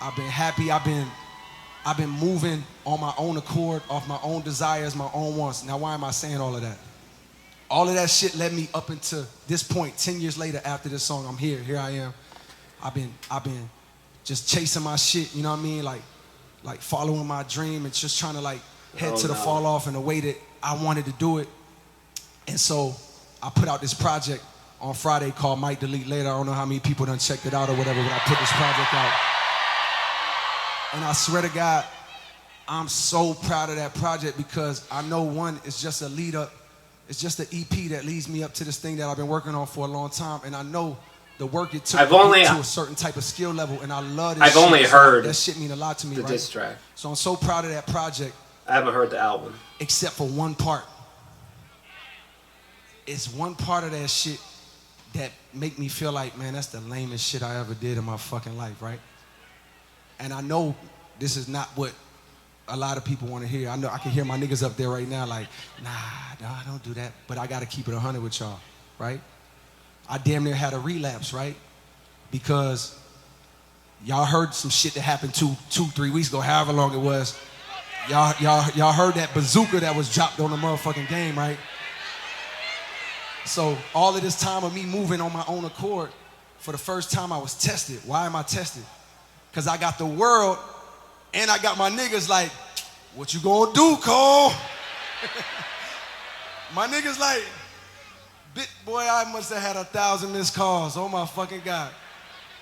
I've been happy. I've been moving on my own accord, off my own desires, my own wants. Now, why am I saying all of that? All of that shit led me up into this point. 10 years later, after this song, I'm here. Here I am. I've been just chasing my shit. You know what I mean? Like following my dream and just trying to like head to the fall off in the way that I wanted to do it. And so I put out this project on Friday called Might Delete Later. I don't know how many people done checked it out or whatever, but I put this project out. And I swear to God, I'm so proud of that project because I know one, it's just a lead up. It's just an EP that leads me up to this thing that I've been working on for a long time. And I know the work it took to get to a certain type of skill level. And I love this shit. I've only heard that shit mean a lot to me, the right? diss track. So I'm so proud of that project. I haven't heard the album. Except for one part. It's one part of that shit that make me feel like, man, that's the lamest shit I ever did in my fucking life, right? And I know this is not what a lot of people want to hear. I know I can hear my niggas up there right now like, nah, don't do that. But I got to keep it 100 with y'all, right? I damn near had a relapse, right? Because y'all heard some shit that happened 3 weeks ago, however long it was. Y'all heard that bazooka that was dropped on the motherfucking game, right? So all of this time of me moving on my own accord, for the first time I was tested. Why am I tested? Because I got the world and I got my niggas like, what you gonna do, Cole? My niggas like, boy, I must have had 1,000 missed calls. Oh my fucking God.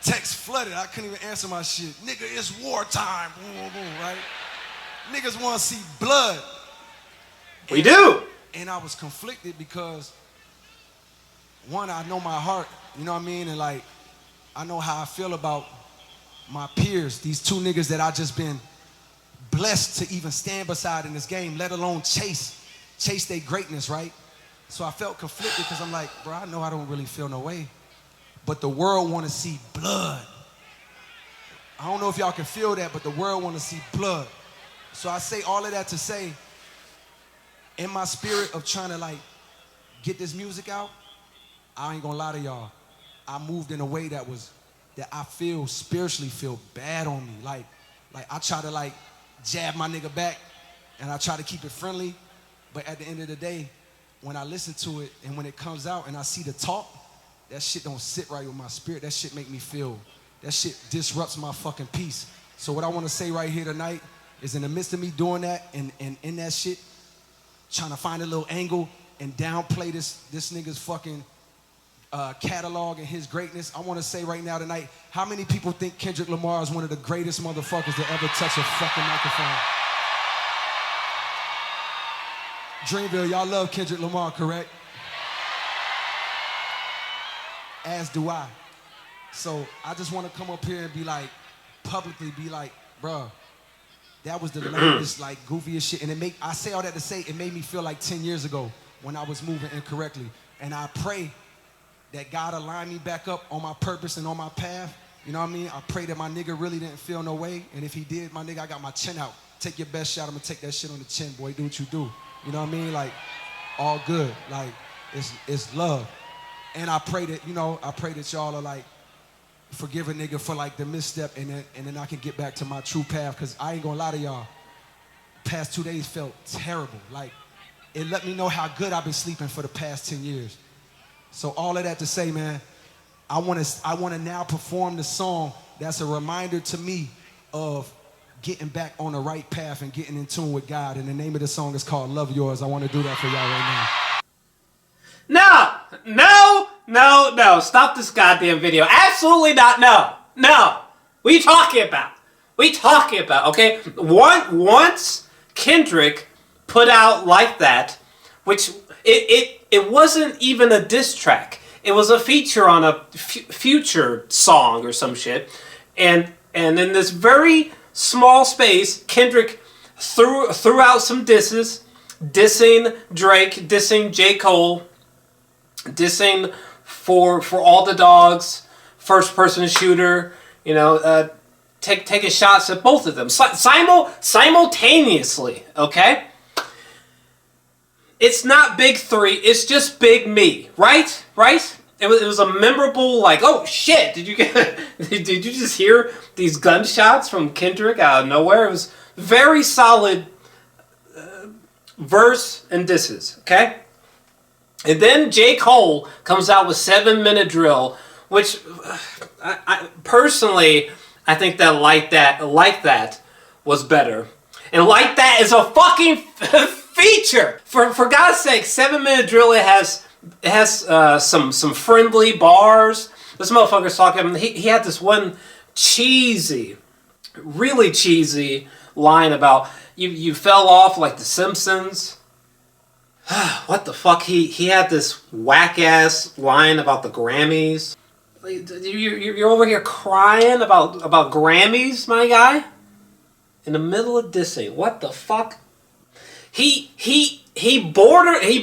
Text flooded, I couldn't even answer my shit. Nigga, it's wartime, boom, boom, right? Niggas wanna see blood. We do. And I was conflicted because one, I know my heart, you know what I mean? And like, I know how I feel about my peers, these two niggas that I just been blessed to even stand beside in this game, let alone chase their greatness, right? So I felt conflicted because I'm like, bro, I know I don't really feel no way, but the world want to see blood. I don't know if y'all can feel that, but the world want to see blood. So I say all of that to say, in my spirit of trying to like get this music out, I ain't gonna lie to y'all, I moved in a way that I feel spiritually feel bad on me. Like I try to like jab my nigga back and I try to keep it friendly, but at the end of the day, when I listen to it and when it comes out and I see the talk, that shit don't sit right with my spirit. That shit make me feel, that shit disrupts my fucking peace. So what I wanna say right here tonight is in the midst of me doing that and in that shit, trying to find a little angle and downplay this nigga's fucking catalog and his greatness, I want to say right now tonight, how many people think Kendrick Lamar is one of the greatest motherfuckers to ever touch a fucking microphone? Dreamville, y'all love Kendrick Lamar, correct? As do I. So I just want to come up here and be like, publicly be like, bruh, that was the lamest, like goofiest shit. And I say all that to say, it made me feel like 10 years ago when I was moving incorrectly. And I pray that God align me back up on my purpose and on my path. You know what I mean? I pray that my nigga really didn't feel no way. And if he did, my nigga, I got my chin out. Take your best shot. I'm gonna take that shit on the chin, boy. Do what you do. You know what I mean? Like, all good. Like, it's love. And I pray that, y'all are like, forgive a nigga for like the misstep and then I can get back to my true path. Cause I ain't gonna lie to y'all. Past 2 days felt terrible. Like, it let me know how good I've been sleeping for the past 10 years. So all of that to say, man, I wanna now perform the song that's a reminder to me of getting back on the right path and getting in tune with God. And the name of the song is called Love Yours. I wanna do that for y'all right now. No. Stop this goddamn video. Absolutely not. No. What are you talking about? Okay? Once Kendrick put out Like That, which it wasn't even a diss track. It was a feature on a Future song or some shit. And in this very small space, Kendrick threw out some disses, dissing Drake, dissing J. Cole, dissing for all the dogs, first person shooter, taking shots at both of them simultaneously, okay? It's not Big Three, it's just Big Me, right? it was a memorable, like, oh shit, did you just hear these gunshots from Kendrick out of nowhere? It was very solid verse and disses, okay? And then J. Cole comes out with 7 Minute Drill, which I personally, I think that Like That was better. And Like That is a fucking feature. For God's sake, 7 Minute Drill, it has some friendly bars. This motherfucker's talking, he had this one cheesy, really cheesy line about you fell off like the Simpsons. What the fuck? He had this whack ass line about the Grammys. You're over here crying about Grammys, my guy, in the middle of dissing. What the fuck? He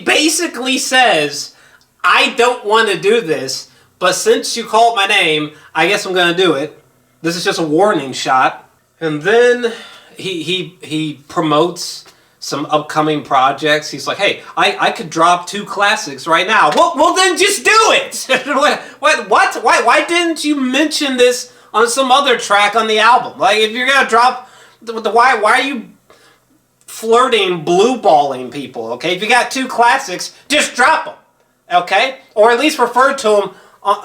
basically says, I don't want to do this, but since you called my name, I guess I'm gonna do it. This is just a warning shot. And then he promotes some upcoming projects. He's like, hey, I could drop 2 classics right now. Well then just do it. What? Why didn't you mention this on some other track on the album? Like, if you're gonna drop, why are you flirting, blue balling people? Okay, if you got 2 classics, just drop them. Okay, or at least refer to them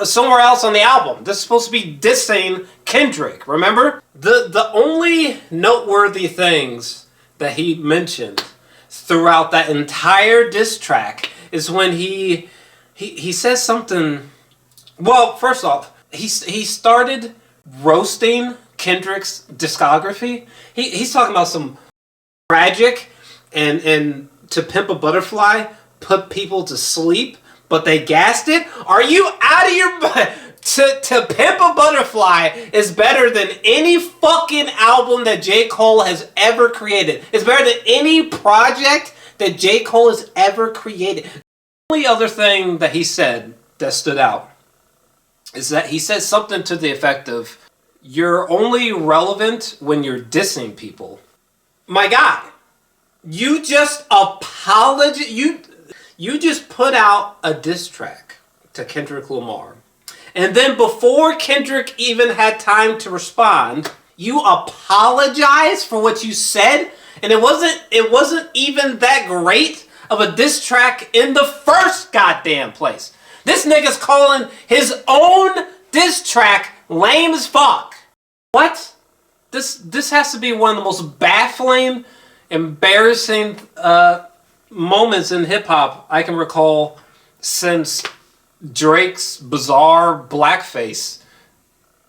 somewhere else on the album. This is supposed to be dissing Kendrick. Remember, the only noteworthy things that he mentioned throughout that entire diss track is when he says something. Well, first off, he started roasting Kendrick's discography. He's talking about some tragic and To Pimp a Butterfly put people to sleep, but they gassed it. Are you out of your butt? To Pimp a Butterfly is better than any fucking album that J. Cole has ever created. It's better than any project that J. Cole has ever created. The only other thing that he said that stood out is that he said something to the effect of, you're only relevant when you're dissing people. My guy, you just you just put out a diss track to Kendrick Lamar. And then before Kendrick even had time to respond, you apologize for what you said, and it wasn't even that great of a diss track in the first goddamn place. This nigga's calling his own diss track lame as fuck. What? This has to be one of the most baffling, embarrassing moments in hip hop I can recall since Drake's bizarre blackface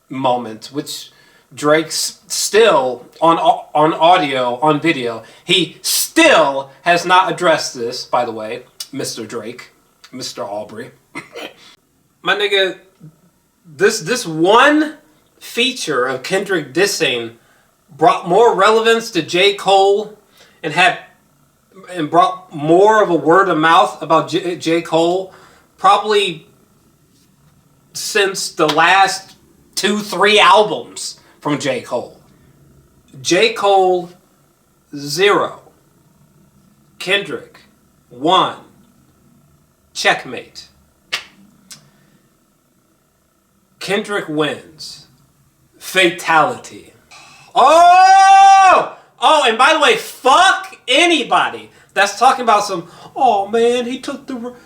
moment, which Drake's still on audio, on video. He still has not addressed this, by the way, Mr. Drake, Mr. Aubrey. My nigga, this one feature of Kendrick dissing brought more relevance to J. Cole and brought more of a word of mouth about J. Cole probably since the last 2-3 albums from J. Cole. J. Cole 0. Kendrick 1. Checkmate. Kendrick wins. Fatality. Oh, and by the way, fuck anybody that's talking about some, oh man, he took the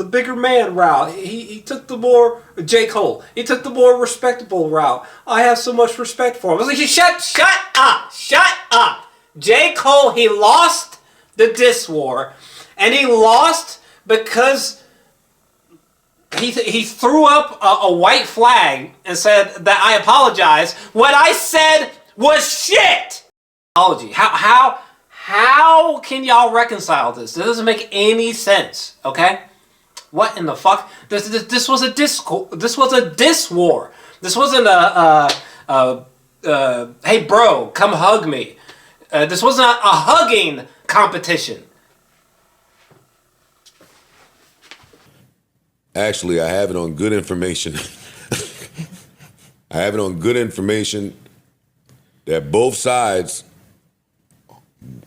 bigger man route. He took the more, J. Cole, he took the more respectable route. I have so much respect for him. I was like, shut up. J. Cole, he lost the diss war, and he lost because he threw up a white flag and said that I apologize. What I said was shit. Apology. How can y'all reconcile this? This doesn't make any sense. Okay, what in the fuck? This was a diss war. This wasn't a hey bro, come hug me. This wasn't a hugging competition. Actually, I have it on good information. I have it on good information that both sides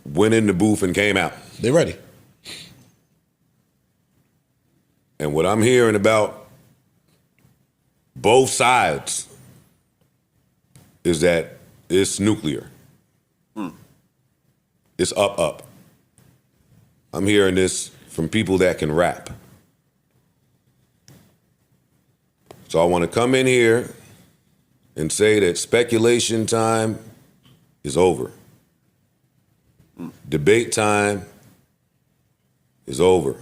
went in the booth and came out. They ready. And what I'm hearing about both sides is that it's nuclear. It's up. I'm hearing this from people that can rap. So I want to come in here and say that speculation time is over. Debate time is over.